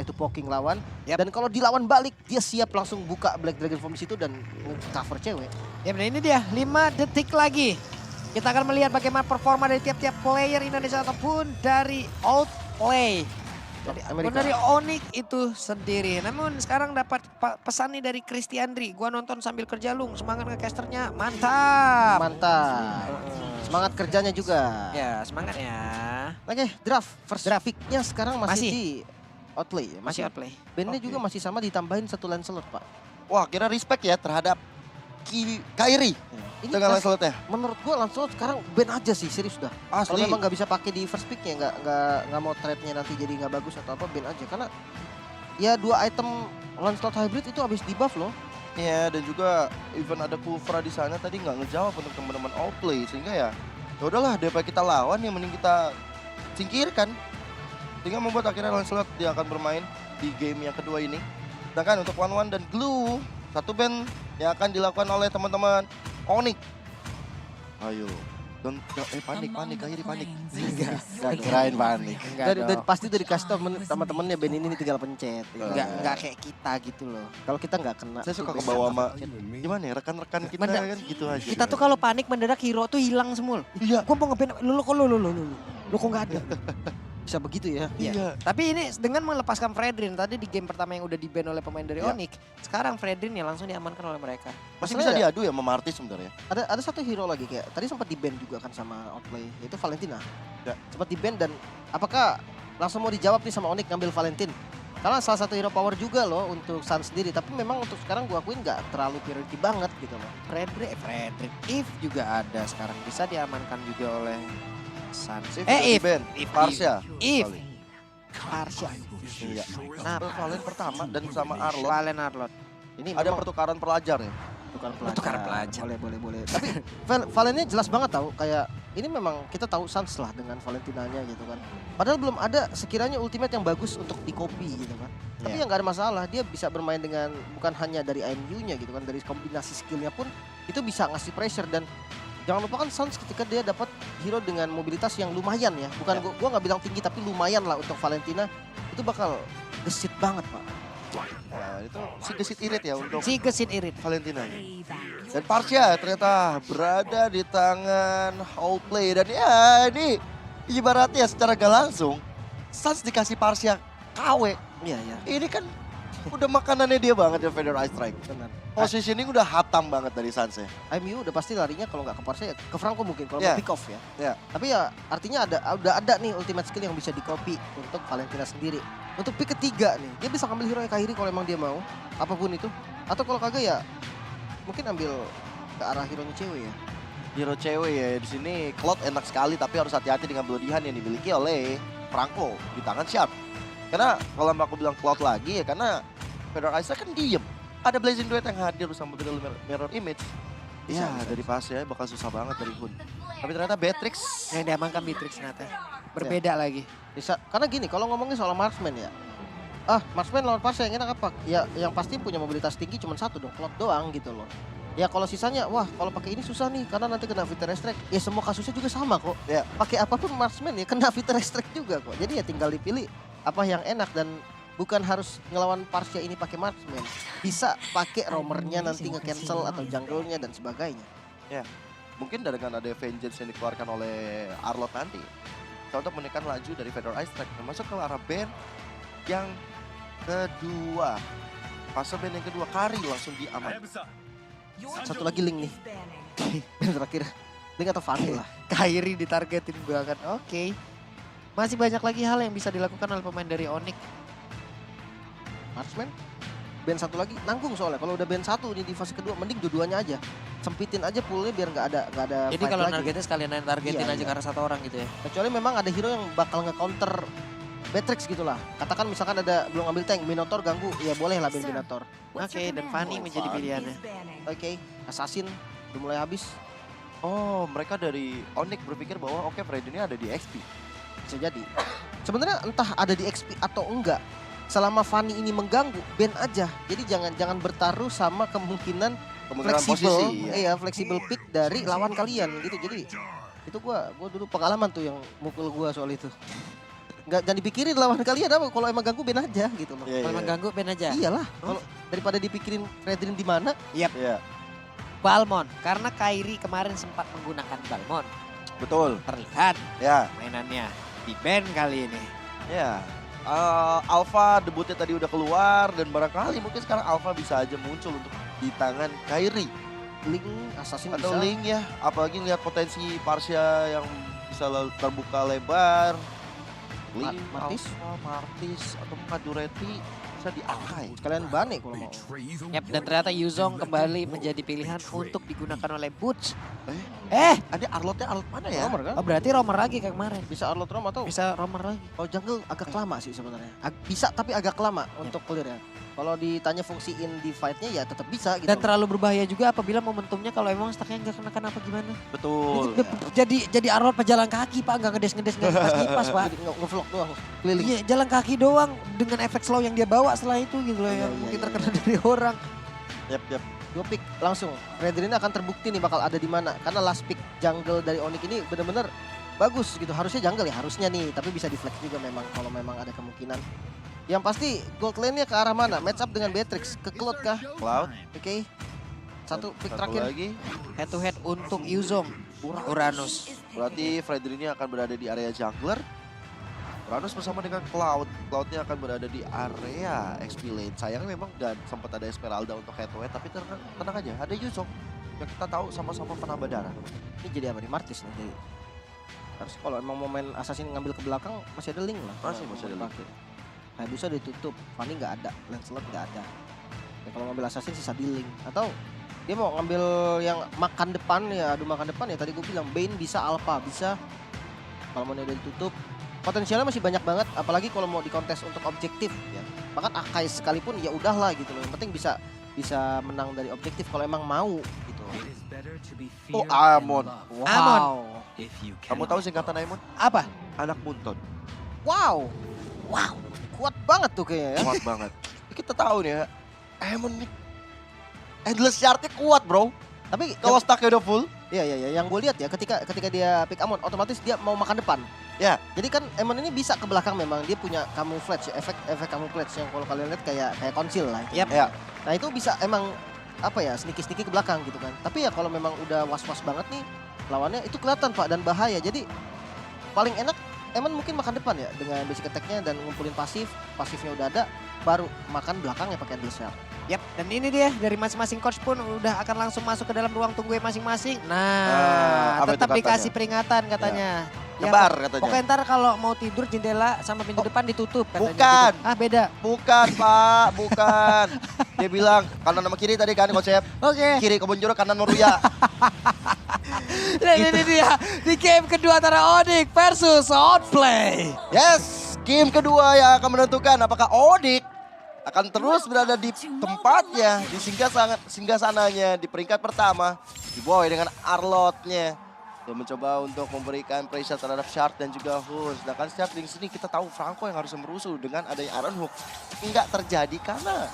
itu poking lawan. Dan kalau dilawan balik, dia siap langsung buka Black Dragon Form di situ dan cover cewek. Ya benar, ini dia 5 detik lagi. Kita akan melihat bagaimana performa dari tiap-tiap player Indonesia ataupun dari Outplay. Dari Onyx itu sendiri. Namun sekarang dapat pesan nih dari Kristiandri. Gua nonton sambil kerja Lung, semangat ke casternya, mantap. Mantap. Semangat kerjanya juga. Ya semangat ya. Oke, draft. First pick-nya sekarang masih di Outplay ya? Masih Outplay. Bandnya juga masih sama, ditambahin 1 Lancelot, Pak. Wah, kira respect ya terhadap Kairi. Ini dengan Lancelot-nya. Menurut gua Lancelot sekarang ban aja sih, serius dah. Kalau Asli. memang nggak bisa pakai di first pick-nya, nggak mau trade-nya nanti jadi nggak bagus atau apa, ban aja. Karena ya 2 item Lancelot hybrid itu habis di buff loh. Iya, dan juga even ada Kufra di sana tadi nggak ngejawab untuk teman-teman Outplay, sehingga ya udahlah, daripada kita lawan yang mending kita singkirkan. Sehingga membuat akhirnya Lancelot dia akan bermain di game yang kedua ini. Sedangkan untuk One dan Glue, satu band yang akan dilakukan oleh teman-teman Onyx. Ayo, panik, Kairi panik. Enggak Kirain panik. pasti udah dikasih tau teman-temannya band ini tinggal pencet. Enggak kayak kita gitu loh. Kalau kita nggak kena. Saya suka kebawa sama gimana ya, rekan-rekan kita kan gitu aja. Kita tuh kalau panik mendadak hero tuh hilang semua. Iya. Gua mau nge-ban lu kok nggak ada. Bisa begitu ya. Iya. Tapi ini dengan melepaskan Fredrin tadi di game pertama yang udah di-ban oleh pemain dari Iya. Onyx, sekarang Fredrin ya langsung diamankan oleh mereka. Masih bisa diadu ya sama Martis sebenarnya. Ada satu hero lagi kayak tadi sempat di-ban juga kan sama Outplay, yaitu Valentina. Ya. Sempat di-ban dan apakah langsung mau dijawab nih sama Onyx ngambil Valentin? Karena salah satu hero power juga loh untuk Sun sendiri, tapi memang untuk sekarang gua akuin nggak terlalu priority banget gitu loh. Fredrin If juga ada sekarang bisa diamankan juga oleh Sun. If. Parsha. If. Kali. Parsha. Iya. Nah, Valen pertama dan sama Arlot. Valen Arlot. Ini Ada memang pertukaran pelajar ya. pertukaran pelajar. Boleh. Tapi Valennya jelas banget tahu kayak ini memang kita tahu Suns lah dengan Valentinanya gitu kan. Padahal belum ada sekiranya ultimate yang bagus untuk di copy gitu kan. Tapi ya nggak ada masalah, dia bisa bermain dengan bukan hanya dari IMU-nya gitu kan, dari kombinasi skillnya pun itu bisa ngasih pressure. Dan jangan lupakan Suns ketika dia dapat hero dengan mobilitas yang lumayan ya. Bukan gua nggak bilang tinggi tapi lumayan lah untuk Valentina. Itu bakal gesit banget, Pak. Nah, itu si gesit irit ya untuk Si gesit irit. Valentina. Dan Parsha ternyata berada di tangan Outplay. Dan ya ini ibaratnya secara gak langsung Suns dikasih Parsha KW. Iya. Ini kan udah makanannya dia banget ya, Feather Ice Strike. Benar. Positioning udah hatam banget dari Suns ya. IMU udah pasti larinya kalau nggak ke Parsha ya ke Franco mungkin kalau Yeah. mau pick off ya. Yeah. Tapi ya artinya udah ada nih ultimate skill yang bisa di copy untuk Valentina sendiri. Untuk pick ketiga nih, dia bisa ngambil hero yang Kairi kalau emang dia mau, apapun itu. Atau kalau kagak ya mungkin ambil ke arah hero-nya cewek ya. Hero cewek ya di sini. Cloud enak sekali tapi harus hati-hati dengan Bloodihan yang dimiliki oleh Franco di tangan Sharp. Karena kalau aku bilang Cloud lagi ya karena Feather Ice kan diem. Ada Blazing Duet yang hadir sama Mirror Image. Bisa, Ya dari pas ya bakal susah banget dari Hun. Tapi ternyata Beatrix Yang diamankan Beatrix ternyata. Berbeda lagi. Bisa karena gini kalau ngomongin soal marksman ya. Marksman lawan Parsha yang enak apa? Ya yang pasti punya mobilitas tinggi cuma satu dong, Cloud doang gitu loh. Ya kalau sisanya, wah kalau pakai ini susah nih karena nanti kena Vital Restrict. Ya semua kasusnya juga sama kok. Ya. Pakai apapun marksman ya kena Vital Restrict juga kok. Jadi ya tinggal dipilih apa yang enak dan bukan harus ngelawan Parsha ini pakai marksman. Bisa pakai roamernya nanti nge-cancel atau jungle-nya dan sebagainya. ya mungkin dengan ada Vengeance yang dikeluarkan oleh Arlot nanti. Untuk menekan laju dari Feather Ice Strike masuk ke arah band yang kedua. Fase band yang kedua, Kari langsung diaman. Satu lagi Link nih. Yang terakhir Link atau Fanny lah. Kairi ditargetin banget. Oke. Masih banyak lagi hal yang bisa dilakukan oleh pemain dari Onyx. Marksman band satu lagi nanggung soalnya kalau udah band satu nih di fase kedua mending dua-duanya aja sempitin aja poolnya biar nggak ada Jadi fight kalau lagi. targetnya sekalian targetin Iya, aja iya. karena satu orang gitu ya. Kecuali memang ada hero yang bakal nge-counter Beatrix gitulah. Katakan misalkan ada belum ngambil tank, Minotaur ganggu, ya boleh lah band Minotaur. Oke, dan Fanny menjadi pilihannya. Oke, Assassin udah mulai habis, Oh, mereka dari Onyx berpikir bahwa oke Fred ini ada di XP. bisa jadi. Sebenarnya entah ada di XP atau enggak, selama Fanny ini mengganggu, band aja. Jadi jangan bertaruh sama kemungkinan fleksibel, fleksibel pick dari lawan kalian gitu. Jadi itu gua dulu pengalaman tuh yang mukul gua soal itu. jangan dipikirin lawan kalian apa, kalau emang ganggu ban aja gitu loh. Kalau emang ganggu ban aja. Iyalah, kalau daripada dipikirin Fredrin di mana. Iya. Balmond, karena Kairi kemarin sempat menggunakan Balmond. Betul. Terlihat Ya. mainannya di ban kali ini. Ya. Alpha debutnya tadi udah keluar dan barangkali mungkin sekarang Alpha bisa aja muncul untuk di tangan Kairi Link Assassin atau bisa. Link ya. Apalagi lihat potensi Parsia yang bisa terbuka lebar. Link, Martis. Alpha, Martis atau Kadureti bisa diakai. Kalian bane kalau mau. Yap, dan ternyata Yuzong kembali menjadi pilihan untuk digunakan oleh Butch. Ada Arlotnya Arlot mana ya? Romer kan? Oh berarti romer lagi kayak kemarin. Bisa Arlot Rom atau Bisa romer lagi. kalau jungle agak lama sih sebenarnya. Bisa tapi agak lama untuk clear ya. Kalau ditanya fungsiin di fight-nya ya tetap bisa gitu. Dan terlalu berbahaya juga apabila momentumnya kalau emang stacknya nggak kena apa gimana. Betul. Jadi Arnold pejalan kaki Pak, nggak ngedes nggak pas kipas Pak. Jadi nge-vlog doang keliling. Iya jalan kaki doang dengan efek slow yang dia bawa setelah itu gitu loh Iya, yang iya, mungkin iya, terkena dari orang. Yap. 2 pick langsung. Fredrin akan terbukti nih bakal ada di mana. Karena last pick jungle dari Onyx ini bener-bener bagus gitu. Harusnya jungle ya, harusnya nih. Tapi bisa di flex juga memang kalau memang ada kemungkinan. Yang pasti gold lane-nya ke arah mana? Match up dengan Beatrix. Ke Cloud kah? Cloud. Oke. Satu pick Satu terakhir. lagi. Head to head untuk Yuzong. Uranus. Berarti Fredrin ini akan berada di area jungler. Uranus bersama dengan Cloud. Cloudnya akan berada di area XP lane. Sayangnya memang dan sempat ada Esmeralda untuk head to head. Tapi tenang aja, ada Yuzong yang kita tahu sama-sama penambah darah. Ini jadi apa nih? Martis nih. Jadi. Harus kalau emang mau main assassin ngambil ke belakang masih ada link lah. Masih ada link. Pakai. Hayabusa ditutup, Fanny nggak ada, Lancelot nggak ada. Ya, kalau ngambil assassin sisa di link. Atau dia mau ngambil yang makan depan ya, adu makan depan ya. Tadi gue bilang Bane bisa, Alpha bisa. Kalau mau udah ditutup, potensialnya masih banyak banget. Apalagi kalau mau dikontes untuk objektif ya. Bahkan Akai sekalipun ya udahlah gitu loh. Yang penting bisa menang dari objektif kalau emang mau gitu. Oh, Amon. Amon. Kamu tahu singkatan Amon? Apa? Anak Munton. Wow, kuat banget tuh kayaknya ya. Kuat banget. Kita tahu nih ya, Amon nih Endless Shard-nya kuat bro. Tapi Kalau stack-nya udah full. Iya, yang gue lihat ya ketika dia pick Amon otomatis dia mau makan depan. Ya. Jadi kan Amon ini bisa ke belakang memang dia punya camouflage, efek camouflage yang kalau kalian lihat kayak konsil lah. Itu. Yap. Ya. Nah itu bisa emang apa ya sneaky ke belakang gitu kan. Tapi ya kalau memang udah was-was banget nih lawannya itu kelihatan Pak dan bahaya. Jadi paling enak Amon mungkin makan depan ya dengan basic attack-nya dan ngumpulin pasifnya udah ada, baru makan belakangnya pakai Endless Shard. Yap, dan ini dia dari masing-masing coach pun udah akan langsung masuk ke dalam ruang tunggu masing-masing. Nah, apa itu tetap katanya? dikasih peringatan katanya. Ya, Nyebar katanya. pokoknya ntar kalau mau tidur jendela sama pintu depan ditutup katanya. Bukan. Gitu. Ah beda. Bukan Pak, bukan. Dia bilang kanan sama kiri tadi kan konsep. Oke. Kiri kebun jeruk, kanan Noruya. Dan ini dia di game kedua antara Onyx versus Outplay. Yes, game kedua yang akan menentukan apakah Onyx akan terus berada di tempatnya, di singgah sananya di peringkat pertama. Diboy dengan Arlotnya. Dia mencoba untuk memberikan pressure terhadap Shard dan juga Hun. Sedangkan Shard di sini kita tahu Franco yang harus merusuh dengan adanya Iron Hook. Enggak terjadi karena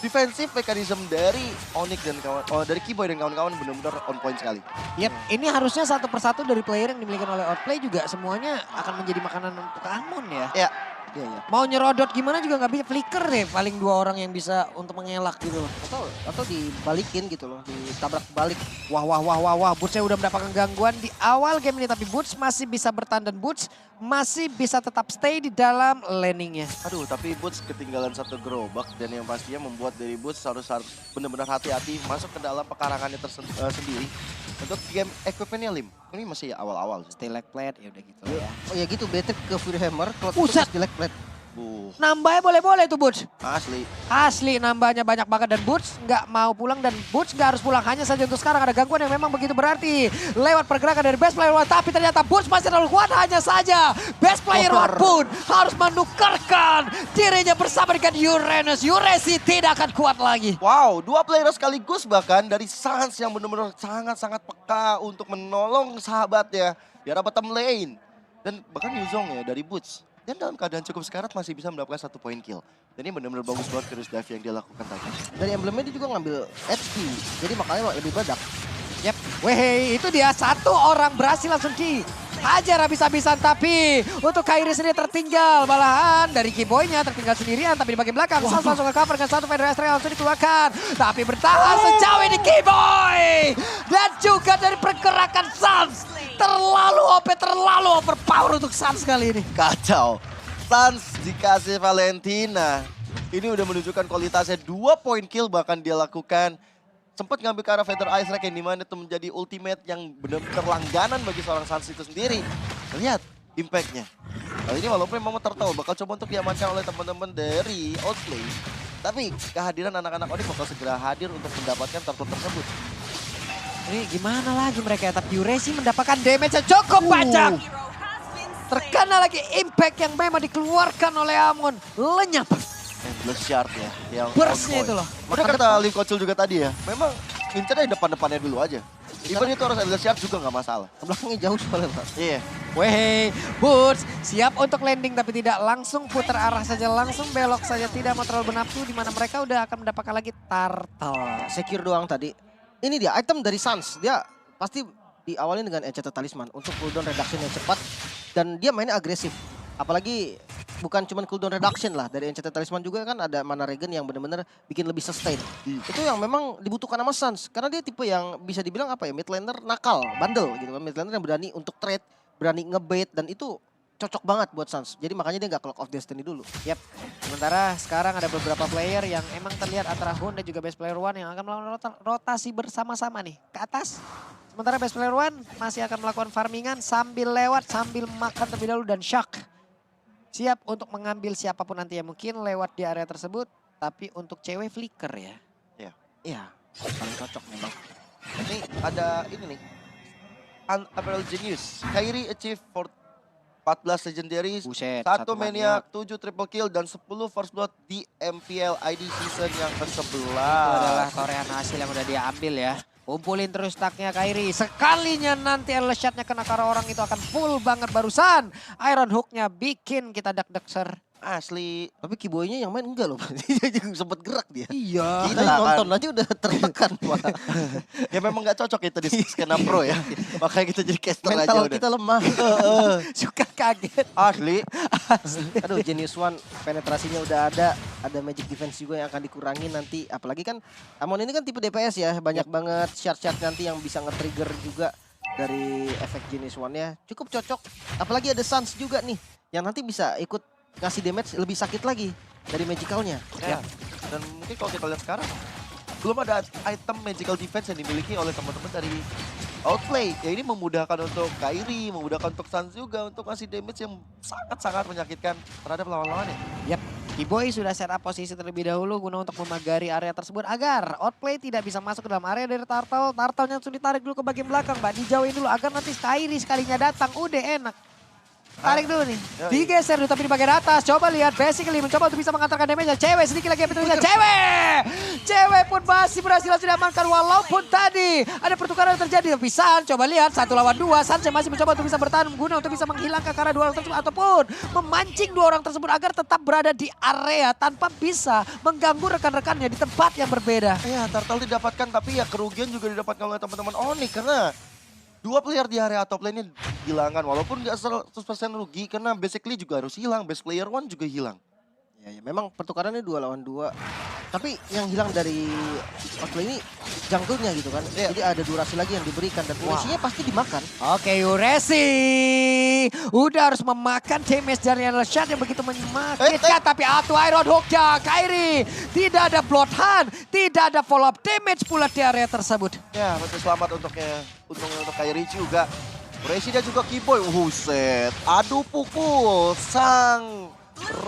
defensive mechanism dari Onyx dan dari Kiboy dan kawan-kawan benar-benar on point sekali. Yap, ini harusnya satu persatu dari player yang dimiliki oleh Outplay juga semuanya akan menjadi makanan untuk Amon ya. Ya, Iya. Mau nyerodot gimana juga nggak bisa, flicker deh paling 2 orang yang bisa untuk mengelak gitu loh. Atau dibalikin gitu loh, ditabrak balik. Wah, Boots udah mendapatkan gangguan di awal game ini. Tapi Boots masih bisa bertahan dan Boots masih bisa tetap stay di dalam laningnya. aduh tapi Boots ketinggalan satu gerobak dan yang pastinya membuat dari Boots harus benar-benar hati-hati masuk ke dalam pekarangannya sendiri. Untuk game equipmentnya Lim, ini masih awal-awal sih. Stay like plat, ya udah gitu lah ya. Oh ya gitu, Beatrix ke Fury Hammer, Cloud Buset. ke Black Blade. Nambahnya boleh-boleh tuh Boots. Asli. Asli nambahnya banyak banget dan Boots nggak mau pulang dan Boots nggak harus pulang. Hanya saja untuk sekarang ada gangguan yang memang begitu berarti. Lewat pergerakan dari best player one, tapi ternyata Boots masih terlalu kuat. Hanya saja best player one pun harus menukarkan dirinya bersama dengan Uranus. Uresi tidak akan kuat lagi. Wow, 2 player sekaligus bahkan dari Sans yang benar-benar sangat-sangat peka untuk menolong sahabatnya di arah bottom lane. Dan bahkan Yuzong ya dari Boots. Dan dalam keadaan cukup sekarat masih bisa mendapatkan 1 poin kill. Dan ini benar-benar bagus banget Curious Dive yang dia lakukan tadi. Dari emblemnya dia juga ngambil HP, jadi makanya lebih badak. Yap, weh itu dia 1 orang berhasil langsung hajar habis-habisan. Tapi untuk Kairi sendiri tertinggal. Malahan dari Kiboy-nya tertinggal sendirian. Tapi di bagian belakang Sans langsung ke cover dengan satu Feder Astral langsung dikeluarkan. Tapi bertahan sejauh ini Kiboy. Dan juga dari pergerakan Sans. Terlalu OP, terlalu overpower untuk Sans kali ini. Kacau. Sans dikasih Valentina. Ini udah menunjukkan kualitasnya, 2 point kill bahkan dia lakukan. Sempat ngambil ke arah Feather Ice Rack yang dimana itu menjadi ultimate yang benar-benar langganan bagi seorang Sans itu sendiri. Lihat impact-nya. Kali ini walaupun memang tertawa bakal coba untuk diamankan oleh teman-teman dari Outplay. Tapi kehadiran anak-anak Onyx bakal segera hadir untuk mendapatkan turtle tersebut. Ini gimana lagi mereka ya, tapi Uresi mendapatkan damage yang cukup banyak. Terkena lagi impact yang memang dikeluarkan oleh Amon. Lenyap. Endless Shard ya. Yang Burst-nya itu loh. Udah kata Lim Kocul juga tadi ya. Memang incernya depan-depannya dulu aja. Even itu harus Endless Shard juga nggak masalah. Belakangnya jauh soalnya, Pak. Iya. Weh, Boots siap untuk landing tapi tidak langsung putar arah saja. Langsung belok saja. Tidak mau terlalu bernafsu di mana mereka udah akan mendapatkan lagi turtle. Secure doang tadi. Ini dia item dari Sans. Dia pasti diawali dengan Enchanted Talisman untuk cooldown reduction yang cepat. Dan dia mainnya agresif. Apalagi bukan cuma cooldown reduction lah. Dari Enchanted Talisman juga kan ada mana regen yang benar-benar bikin lebih sustain. Itu yang memang dibutuhkan sama Sans. Karena dia tipe yang bisa dibilang apa ya, mid laner nakal, bandel gitu kan. Mid laner yang berani untuk trade, berani ngebait, dan itu cocok banget buat Sans. Jadi makanya dia nggak Clock of Destiny dulu. Yap. Sementara sekarang ada beberapa player yang emang terlihat antara Hun dan juga Best Player One yang akan melakukan rotasi bersama-sama nih ke atas. Sementara Best Player One masih akan melakukan farmingan sambil lewat, sambil makan terlebih dahulu dan shock. Siap untuk mengambil siapapun nanti yang mungkin lewat di area tersebut. Tapi untuk cewek flicker ya. Iya, paling cocok memang. Ini ada ini nih. Unapparel Genius. Kairi achieve for 14 legendaries, Buset, 1 satu maniac, 7 triple kill, dan 10 first blood di MPL ID season yang ke-11. Itu adalah torehan hasil yang udah dia ambil ya. Kumpulin terus stacknya Kairi. Sekalinya nanti endless shot-nya kena ke arah orang itu akan full banget barusan. Iron Hook-nya bikin kita deg-deg. Asli. Tapi Kiboy-nya yang main enggak loh. Dia juga sempat gerak dia. Iya. Kita Gila, nonton aja udah tertekan. Pak. Ya memang gak cocok itu di skena pro ya. Makanya kita jadi caster aja Mental udah. kita lemah. Suka kaget. Asli. Aduh, Genius One penetrasinya udah ada magic defense juga yang akan dikurangi nanti. Apalagi kan Amon ini kan tipe DPS ya, banyak banget shard-shard nanti yang bisa nge-trigger juga dari efek Genius One-nya. Cukup cocok, apalagi ada Sans juga nih, yang nanti bisa ikut ngasih damage lebih sakit lagi dari magicalnya. Ya. Dan mungkin kalau kita lihat sekarang, belum ada item magical defense yang dimiliki oleh teman-teman dari Outplay. Ya ini memudahkan untuk Kairi, memudahkan untuk Sans juga untuk ngasih damage yang sangat-sangat menyakitkan terhadap lawan-lawannya. Yap, Kiboy sudah set up posisi terlebih dahulu guna untuk memagari area tersebut agar Outplay tidak bisa masuk ke dalam area dari Turtle. Turtle-nya langsung ditarik dulu ke bagian belakang, Mbak. Dijauhin dulu agar nanti Kairi sekalinya datang. Udah enak. Tarik dulu nih. Digeser dulu tapi di bagian atas. Coba lihat basically mencoba untuk bisa mengantarkan damage-nya. Cewek sedikit lagi yang bisa. Cewek pun masih berhasil diamankan walaupun tadi ada pertukaran yang terjadi. Tapi San coba lihat 1 lawan 2. San masih mencoba untuk bisa bertahan guna untuk bisa menghilangkan karena 2 orang tersebut. Ataupun memancing 2 orang tersebut agar tetap berada di area tanpa bisa mengganggu rekan-rekannya di tempat yang berbeda. Ya, Turtle didapatkan tapi ya kerugian juga didapatkan oleh teman-teman Onyx karena 2 player di area top lane-nya hilangkan. Walaupun nggak 100% rugi karena basically juga harus hilang. Best player one juga hilang. Ya, memang pertukarannya 2 lawan 2. Tapi yang hilang dari Outplay ini jungle-nya gitu kan. Jadi ada durasi lagi yang diberikan dan Uresi-nya pasti dimakan. Oke, Uresi udah harus memakan damage dari endless shot yang begitu menyakitkan. Tapi Atu Iron Hook-nya Kairi tidak ada Bloodhound, tidak ada follow up damage pula di area tersebut. Ya, masih selamat untuk Kairi juga. Uresi dan juga Kiboy. Huset. Adu pukul sang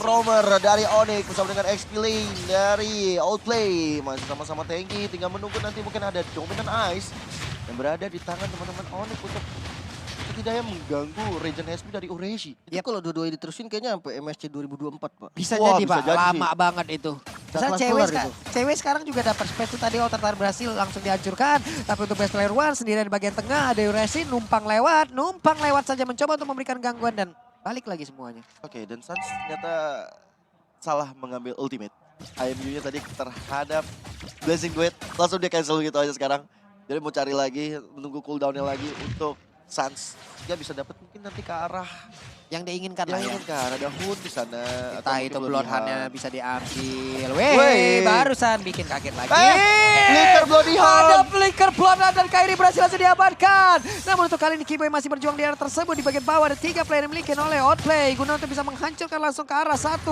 Romer dari Onyx bersama dengan XP Lane dari Outplay. Masih sama-sama tanky, tinggal menunggu nanti mungkin ada Dominant Ice yang berada di tangan teman-teman Onyx untuk setidaknya mengganggu regen HP dari Uresi. Itu kalau dua-duanya diterusin kayaknya sampai MSC 2024, Pak. Bisa Wah, jadi bisa Pak, jadi lama sih. banget itu. Misal kelas cewek, keluar itu. cewek sekarang juga dapat space tuh tadi Outer Tower berhasil langsung dihancurkan. Tapi untuk Best Player One sendirian di bagian tengah ada Uresi numpang lewat saja mencoba untuk memberikan gangguan dan balik lagi semuanya. Oke, dan Sans ternyata salah mengambil ultimate. IMU-nya tadi terhadap Blessing Duet. Langsung dia cancel gitu aja sekarang. Jadi mau cari lagi, menunggu cooldown-nya lagi untuk Sans. Dia bisa dapat mungkin nanti ke arah yang diinginkan yang lah ya. inginkan. Ada Hun di sana. Entah mungkin itu Bloodhound. Bloodhound-nya bisa diambil. Weh. Weh, barusan bikin kaget lagi. Flicker Bloodhound. Ada flicker Bloodhound dan Kairi berhasil langsung diamankan. Namun untuk kali ini Kiboy masih berjuang di area tersebut. Di bagian bawah ada 3 player yang dimiliki oleh Outplay. Guna untuk bisa menghancurkan langsung ke arah 1.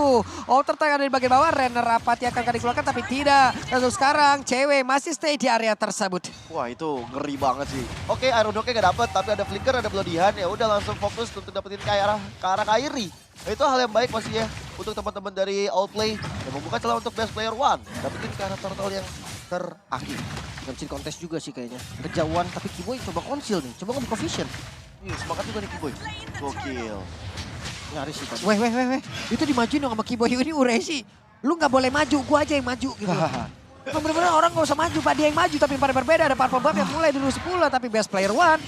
Outer Tank ada di bagian bawah. Renner Apati akan dikeluarkan tapi tidak. Dan untuk sekarang cewek masih stay di area tersebut. Wah itu ngeri banget sih. Oke, Iron Dog-nya gak dapet, tapi ada Flicker, ada Bloodhound. Ya udah langsung fokus untuk dapetin ke arah Kairi. Itu hal yang baik pasti ya untuk teman-teman dari Outplay yang membuka celah untuk best player 1. Dapetin ke arah turtle yang terakhir. Gak bisa kontes juga sih kayaknya. Kejauhan tapi Kiboy coba konsil nih. Coba ngebuka vision. Semangat juga nih Kiboy. Gokil. Nyaris sih tadi. Weh. Itu dimajuin dong sama Kiboy. Ini Uresi. Lu gak boleh maju, gua aja yang maju gitu. Emang bener-bener orang gak usah maju, Pak. Dia yang maju tapi pada berbeda. Ada Purple Buff yang mulai dulu 10 tapi best player 1.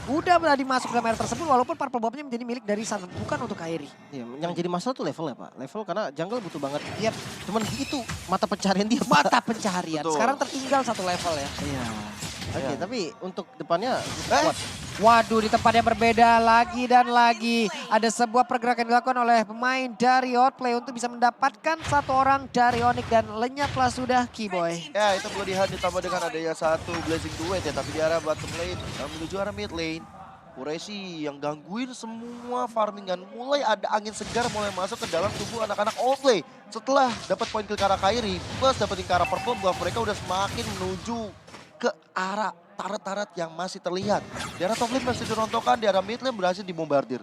Udah tadi masuk dalam area tersebut walaupun Purple Buff-nya menjadi milik dari Sun, bukan untuk Kairi. Iya, yang jadi masalah tuh level ya Pak. Level karena jungle butuh banget. Iya, cuman itu mata pencarian dia. Mata pencaharian. Betul. Sekarang tertinggal 1 level ya. Iya. Oke, Iya. tapi untuk depannya kuat. Waduh, di tempat yang berbeda lagi dan lagi. Ada sebuah pergerakan dilakukan oleh pemain dari Outplay untuk bisa mendapatkan 1 orang dari Onyx dan lenyaplah sudah Kiboy. Ya itu Bloodhound ditambah dengan adanya 1 Blazing Duet ya. Tapi di arah bottom lane menuju arah mid lane. Uresi yang gangguin semua farmingan. Mulai ada angin segar mulai masuk ke dalam tubuh anak-anak Outplay. Setelah dapat poin kill ke arah Kairi plus dapetin ke arah Purple Buff, mereka udah semakin menuju ke arah turret-turret yang masih terlihat. Di arah top lane masih dirontokkan, di arah mid lane berhasil dibombardir.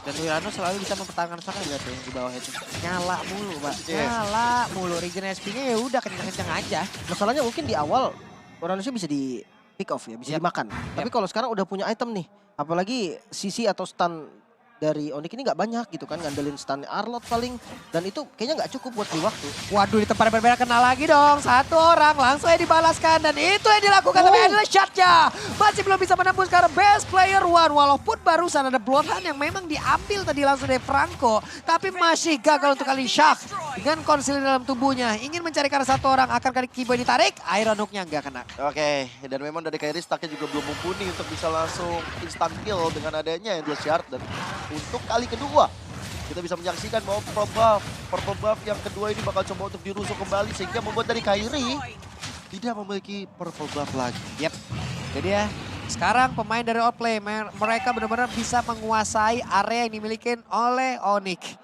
Dan Wirano selalu bisa mempertahankan sana lihat tuh yang di bawah itu. Nyala mulu, Pak. Yes. Nyala mulu. Regen SP-nya ya udah kencang-kencang aja. Masalahnya mungkin di awal Uranusnya bisa di pick off ya, bisa dimakan. Tapi kalau sekarang udah punya item nih, apalagi CC atau stun dari Onyx ini nggak banyak gitu kan, ngandelin stun Arlot paling, dan itu kayaknya nggak cukup buat beli waktu. Waduh, di tempat yang berbeda kena lagi dong. 1 orang langsung aja dibalaskan dan itu yang dilakukan tapi adalah shotnya. Masih belum bisa menembus ke arah best player 1 walaupun barusan ada Bloodhound yang memang diambil tadi langsung dari Franco. Tapi masih gagal untuk kali Shaq dengan konsil dalam tubuhnya. Ingin mencari ke arah 1 orang, akan kali Kiboy ditarik, Iron Hook-nya nggak kena. Oke, dan memang dari Kairi stacknya juga belum mumpuni untuk bisa langsung instant kill dengan adanya Endless Shard. Dan untuk kali kedua, kita bisa menyaksikan bahwa Purple Buff yang kedua ini bakal coba untuk dirusuk kembali. Sehingga membuat dari Kairi tidak memiliki Purple Buff lagi. Yep, jadi ya sekarang pemain dari Outplay, mereka benar-benar bisa menguasai area yang dimiliki oleh Onyx.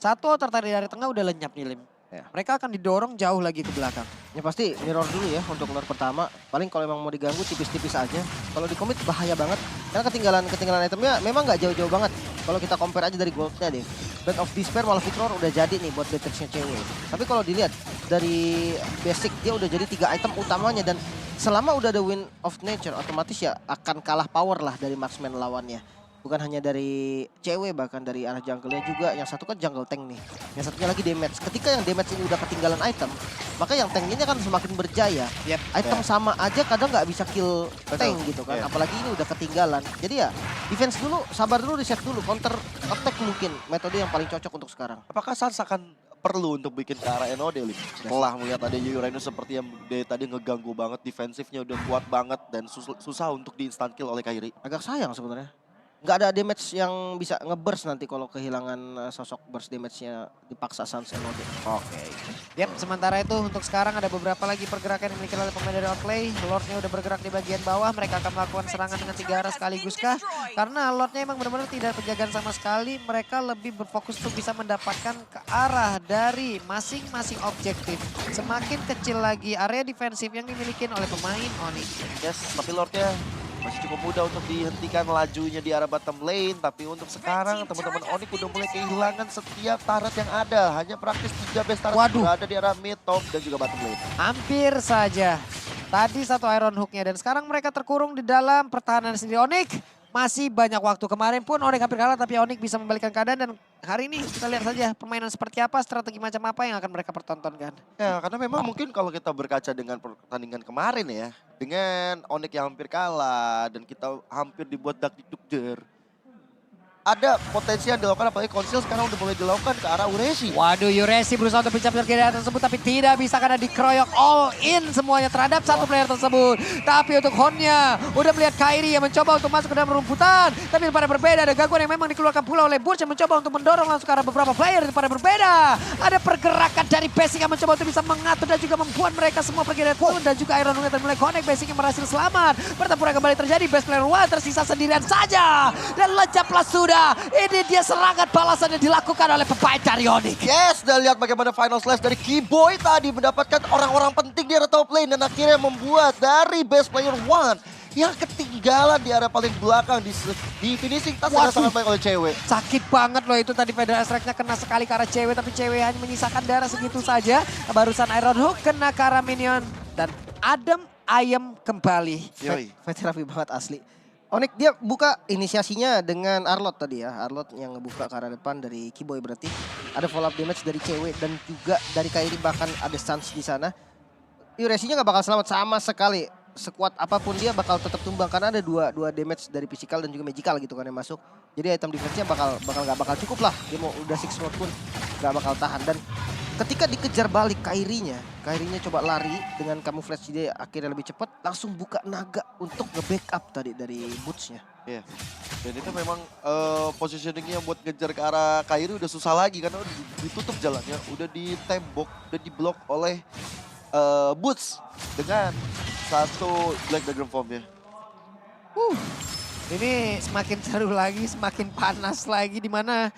1 tertarik dari tengah udah lenyap nih Lim. Ya. Mereka akan didorong jauh lagi ke belakang. Ya pasti mirror dulu ya untuk lure pertama. Paling kalau emang mau diganggu tipis-tipis aja. Kalau di commit bahaya banget. Karena ketinggalan itemnya memang nggak jauh-jauh banget. Kalau kita compare aja dari goldnya deh. Band of Despair malah Victor udah jadi nih buat Beatrix-nya cewek. Tapi kalau dilihat dari basic dia udah jadi 3 item utamanya. Dan selama udah ada Wind of Nature otomatis ya akan kalah power lah dari marksman lawannya. Bukan hanya dari cewek, bahkan dari arah jungle-nya juga. Yang satu kan jungle tank nih. Yang satunya lagi damage. Ketika yang damage ini udah ketinggalan item, maka yang tank ini akan semakin berjaya. Yep. Item sama aja kadang nggak bisa kill tank gitu kan. Yeah. Apalagi ini udah ketinggalan. Jadi ya defense dulu, sabar dulu, reset dulu. Counter attack mungkin metode yang paling cocok untuk sekarang. Apakah Sans akan perlu untuk bikin ke arah NOD, Lim? Setelah melihat ada Uranus seperti yang dia tadi ngeganggu banget, defensifnya udah kuat banget dan susah untuk di instant kill oleh Kairi. Agak sayang sebenarnya. Nggak ada damage yang bisa nge-burst nanti kalau kehilangan sosok burst damage-nya dipaksa Sans NOD. Oke. Yap, sementara itu untuk sekarang ada beberapa lagi pergerakan yang dimiliki oleh pemain dari Outplay. Lordnya udah bergerak di bagian bawah, mereka akan melakukan serangan dengan 3 arah sekaligus kah? Karena Lordnya emang benar-benar tidak penjagaan sama sekali, mereka lebih berfokus untuk bisa mendapatkan ke arah dari masing-masing objektif. Semakin kecil lagi area defensif yang dimiliki oleh pemain Onyx. Yes, tapi Lordnya masih cukup mudah untuk dihentikan lajunya di arah bottom lane. Tapi untuk sekarang teman-teman Onyx udah mulai kehilangan setiap turret yang ada. Hanya praktis 3 best turret berada di arah mid, top, dan juga bottom lane. Hampir saja. Tadi 1 Iron Hook-nya dan sekarang mereka terkurung di dalam pertahanan sendiri. Onyx masih banyak waktu. Kemarin pun Onyx hampir kalah tapi Onyx bisa membalikkan keadaan dan hari ini kita lihat saja permainan seperti apa, strategi macam apa yang akan mereka pertontonkan. Ya, karena memang mungkin kalau kita berkaca dengan pertandingan kemarin ya, dengan Onyx yang hampir kalah dan kita hampir dibuat dak-duk-der. ada potensi yang dilakukan, apalagi Konsil sekarang udah mulai dilakukan ke arah Uresi. Waduh, Uresi berusaha untuk mencapkan kiri tersebut tapi tidak bisa karena dikeroyok all in semuanya terhadap satu player tersebut. Tapi untuk Honnya udah melihat Kairi yang mencoba untuk masuk ke dalam rumputan. Tapi pada berbeda ada gangguan yang memang dikeluarkan pula oleh Burst yang mencoba untuk mendorong langsung ke arah beberapa player. Pada berbeda ada pergerakan dari Basic yang mencoba untuk bisa mengatur dan juga membuat mereka semua pergi dari turun. Dan juga Iron Wing mulai connect, Basic yang berhasil selamat. Pertempuran kembali terjadi, Best Player One tersisa sendirian saja. Dan lejaplah sudah. Ini dia serangan balasan yang dilakukan oleh pemain dari Onyx. Yes, dan lihat bagaimana final slash dari Keyboy tadi mendapatkan orang-orang penting di area top lane dan akhirnya membuat dari Best Player One yang ketinggalan di area paling belakang di finishing task sangat baik oleh cewek. Sakit banget loh itu tadi Federal Strike-nya kena sekali ke arah cewek tapi cewek hanya menyisakan darah segitu saja. Barusan Iron Hook kena ke arah minion dan adem ayam kembali. Yoi. Fight rapi banget asli. Onyx dia buka inisiasinya dengan Arlot tadi ya. Arlot yang ngebuka ke arah depan dari Keyboy berarti. Ada follow up damage dari cewek dan juga dari Kairi, bahkan ada stance di sana. Uresinya nggak bakal selamat sama sekali. Sekuat apapun dia bakal tetap tumbang karena ada dua damage dari physical dan juga magical gitu kan yang masuk. Jadi item defense-nya nggak bakal cukup lah. Dia mau udah 6 sword pun nggak bakal tahan. Dan ketika dikejar balik Kairinya coba lari dengan camouflage dia akhirnya lebih cepat, langsung buka naga untuk nge-backup tadi dari boots-nya. Iya. Dan itu memang positioningnya buat ngejar ke arah Kairi udah susah lagi karena udah ditutup jalannya, udah ditembok, udah diblok oleh Boots dengan satu Black Dragon Form-nya. Ini semakin seru lagi, semakin panas lagi di mana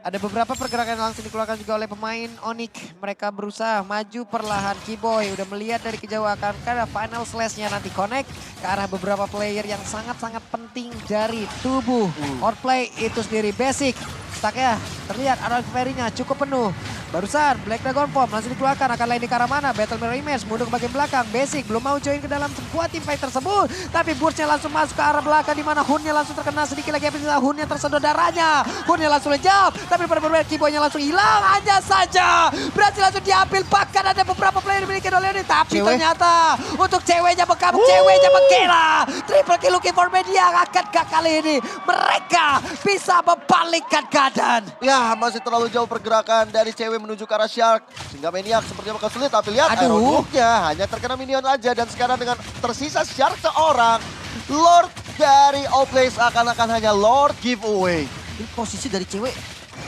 ada beberapa pergerakan yang langsung dikeluarkan juga oleh pemain Onyx. Mereka berusaha maju perlahan. Keyboy udah melihat dari kejauhan karena final slash-nya nanti connect ke arah beberapa player yang sangat-sangat penting dari tubuh Outplay itu sendiri. Basic stack-nya terlihat arah carry-nya cukup penuh. Barusan Black Dragon Form langsung dikeluarkan, akan landing ke arah mana? Battle Mirror Image mundur ke bagian belakang. Basic belum mau join ke dalam sebuah tim fight tersebut. Tapi Burst-nya langsung masuk ke arah belakang di mana Hun-nya langsung terkena sedikit lagi. Hun-nya tersedot darahnya. Hun-nya langsung lejap. Tapi pada berbeda Keyboy-nya langsung hilang hanya saja. Berhasil langsung diambil. Bahkan ada beberapa player dimiliki oleh ini. Tapi ternyata untuk ceweknya bekam, ceweknya menggila. Triple kill looking for media. Akankah kali ini mereka bisa membalikkan keadaan? Ya, masih terlalu jauh pergerakan dari cewek menuju ke arah Shark. Sehingga Maniac sepertinya bakal sulit. Tapi lihat Iron Hook-nya hanya terkena minion aja. Dan sekarang dengan tersisa Shark seorang, Lord dari Outplay seakan-akan hanya Lord giveaway. Ini posisi dari cewek,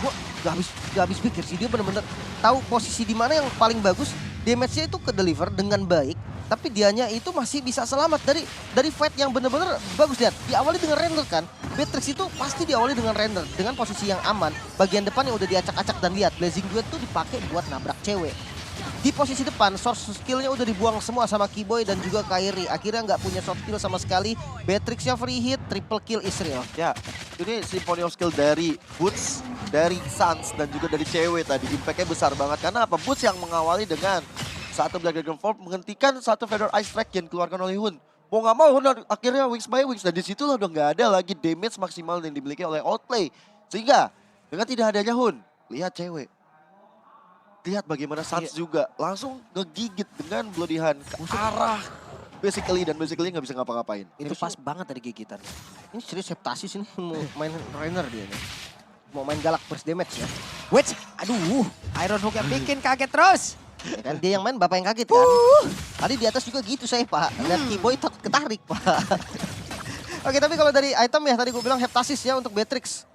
gua gak habis pikir sih. Dia bener-bener tahu posisi di mana yang paling bagus. Damage-nya itu ke deliver dengan baik. Tapi dianya itu masih bisa selamat dari fight yang bener-bener bagus. Lihat, diawali dengan render kan. Beatrix itu pasti diawali dengan render, dengan posisi yang aman. Bagian depan yang udah diacak-acak dan lihat, Blazing Duet tuh dipakai buat nabrak cewek. Di posisi depan, source skill-nya udah dibuang semua sama Keyboy dan juga Kairi. Akhirnya nggak punya source skill sama sekali. Beatrix-nya free hit, triple kill Israel. Ya, ini symphony of skill dari Boots, dari Suns, dan juga dari cewek tadi. Impact-nya besar banget. Karena apa? Boots yang mengawali dengan satu Black Dragon Form menghentikan satu Feather Ice Strike yang dikeluarkan oleh Hun. Mau nggak mau Hun akhirnya wings by wings. Dan disitulah udah nggak ada lagi damage maksimal yang dimiliki oleh Outplay. Sehingga dengan tidak adanya Hun, lihat cewek. Lihat bagaimana Suns juga langsung ngegigit dengan Bloody Hand ke arah basically nggak bisa ngapa-ngapain. Itu pas banget tadi gigitan. Ini serius Heptasis ini mau main Rainer dia nih. Mau main galak burst damage ya. Which, aduh, Iron Hook yang bikin kaget terus. Ya kan dia yang main bapak yang kaget kan. Tadi di atas juga gitu saya Pak. Lihat Keyboy ketarik Pak. Oke tapi kalau dari item ya tadi gue bilang Heptasis ya untuk Beatrix.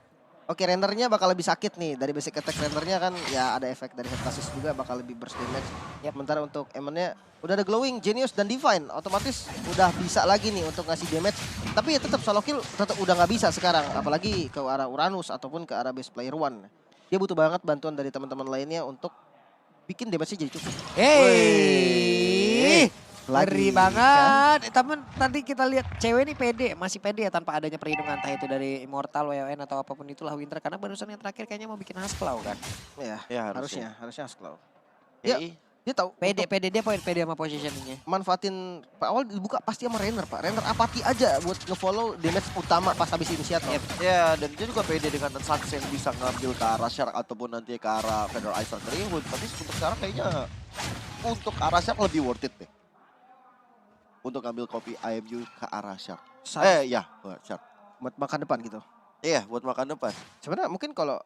Oke rendernya bakal lebih sakit nih. Dari basic attack rendernya kan ya ada efek dari Heptasis juga bakal lebih burst damage. Ya sementara untuk Emonnya udah ada Glowing, Genius dan Divine. Otomatis udah bisa lagi nih untuk ngasih damage. Tapi ya tetap solo kill tetap udah nggak bisa sekarang. Apalagi ke arah Uranus ataupun ke arah base player one. Dia butuh banget bantuan dari teman-teman lainnya untuk bikin damage-nya jadi cukup. Hey, ngeri Kan? banget. Tapi nanti kita lihat cewek ini pede, masih pede ya tanpa adanya perlindungan entah itu dari Immortal, WON atau apapun itulah Winter. Karena barusan yang terakhir kayaknya mau bikin Haskell kan. Ya harusnya Haskell. Ya, Dia tahu Pede dia poin pede sama positioningnya. manfaatin Pak awal dibuka pasti sama Rainer Pak. Rainer apati aja buat ngefollow damage utama pas habis inisiator. ya, dan dia juga pede dengan Suns yang bisa ngambil ke arah Shark ataupun nanti ke arah Feather Ice dari Hun. Tapi untuk sekarang kayaknya untuk arah Shark lebih worth it deh. Untuk ngambil kopi IMU ke arah Shark. Suns Ya, Shark. buat makan depan gitu. Iya, buat makan depan. Sebenarnya mungkin kalau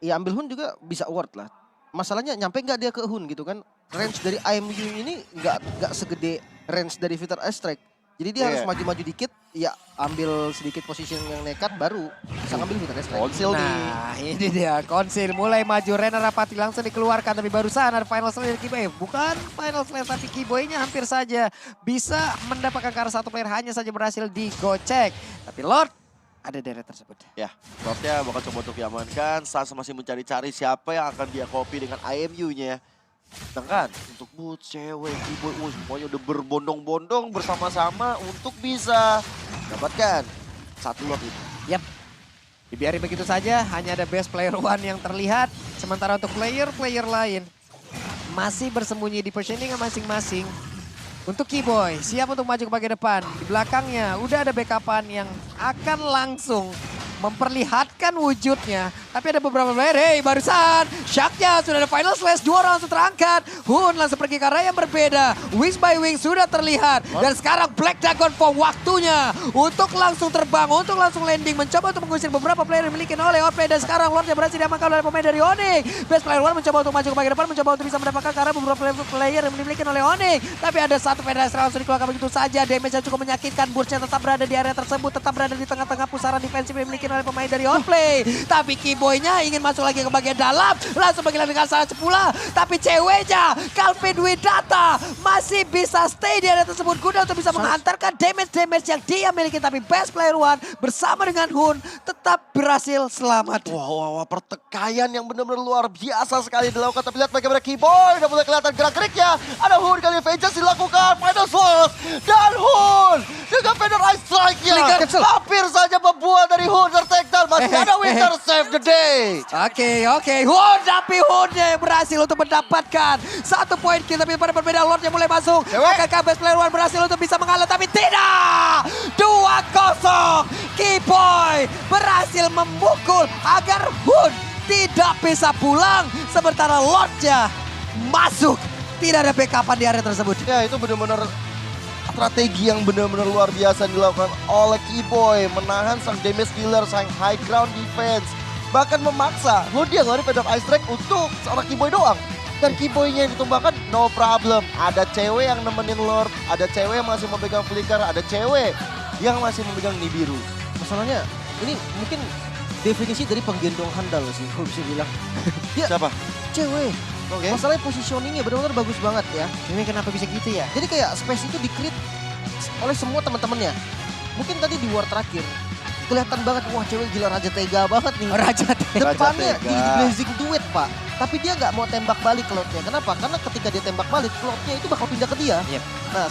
ya ambil Hun juga bisa worth lah. Masalahnya nyampe nggak dia ke Hun gitu kan. Range dari IMU ini nggak segede range dari Vitor Astrek. Jadi dia harus Iya. maju-maju dikit, ya ambil sedikit position yang nekat baru bisa ngambil Vitor Astrek. Konsil nih. Nah ini dia Konsil mulai maju, Rena Rapati langsung dikeluarkan tapi barusan ada final slash dari Kiboy. Bukan final slash tapi Kiboynya hampir saja bisa mendapatkan karena satu player hanya saja berhasil digocek. Tapi Lord ada daerah tersebut. Ya, Lordnya bakal coba untuk diamankan. Sans masih mencari-cari siapa yang akan dia copy dengan IMU-nya. Sedangkan untuk Boots, cewek, Kiboy, semuanya udah berbondong-bondong bersama-sama untuk bisa dapatkan satu Lord itu. Yap. Dibiarin begitu saja, hanya ada best player one yang terlihat. Sementara untuk player-player lain masih bersembunyi di positioning masing-masing. Untuk Kiboy, siap untuk maju ke bagian depan. Di belakangnya udah ada backupan yang akan langsung memperlihatkan wujudnya. Tapi ada beberapa player, hey barusan Shaknya sudah ada final slash, 2 orang langsung terangkat. Hun langsung pergi ke arah yang berbeda. Wings by Wings sudah terlihat. Dan sekarang Black Dragon for waktunya untuk langsung terbang, untuk langsung landing. Mencoba untuk mengusir beberapa player yang dimiliki oleh Outplay. Dan sekarang Lordnya berhasil diamankan oleh pemain dari Onyx. Best player one mencoba untuk maju ke bagian depan, mencoba untuk bisa mendapatkan karena beberapa player yang dimiliki oleh Onyx. Tapi ada satu Federasi langsung dikeluarkan begitu saja. Damage yang cukup menyakitkan. Burstnya tetap berada di area tersebut, tetap berada di tengah-tengah pusaran defensif yang dimiliki oleh pemain dari Outplay. Tapi Kiboynya ingin masuk lagi ke bagian dalam, langsung bagian dengan salah cepula. Tapi ceweknya, Calvin Widata masih bisa stay di area tersebut guna untuk bisa menghantarkan damage-damage yang dia miliki. Tapi best player one bersama dengan Hun tetap berhasil selamat. Wah, pertikaian yang benar-benar luar biasa sekali dilakukan. Tapi lihat bagaimana Kiboy udah mulai kelihatan gerak-geriknya. Ada Hun kali Vengeance dilakukan, Final Sword. Dan Hun dengan Feather Ice Strike-nya hampir saja membuat dari Hun tertake down. Masih ada Winter Save the Day. Oke. Hun, tapi Hunnya yang berhasil untuk mendapatkan 1 poin kill. Tapi pada berbeda Lordnya mulai masuk. Akankah best player one berhasil untuk bisa mengalah? Tapi tidak! 2-0. Kiboy berhasil memukul agar Hun tidak bisa pulang. Sementara Lordnya masuk. Tidak ada backupan di area tersebut. Ya, itu benar-benar strategi yang benar-benar luar biasa dilakukan oleh Kiboy. Menahan sang damage dealer, sang high ground defense. Bahkan memaksa Hun dia ngeluarin Feather Ice Strike untuk seorang Kiboy doang. Dan Kiboynya yang ditumbangkan, no problem. Ada cewek yang nemenin Lord, ada cewek yang masih memegang flicker, ada cewek yang masih memegang Nibiru. Masalahnya ini mungkin definisi dari penggendong handal sih, gue bisa bilang. Dia Siapa? cewek. Oke. Masalahnya positioningnya benar-benar bagus banget ya. Ini kenapa bisa gitu ya? Jadi kayak space itu di-create oleh semua teman-temannya. Mungkin tadi di war terakhir kelihatan banget, wah cewek gila Raja Tega banget nih. Raja Depannya Tega. di blazing duet pak. Tapi dia nggak mau tembak balik Cloud-nya. Kenapa? Karena ketika dia tembak balik, Cloud-nya itu bakal pindah ke dia. Yep. Nah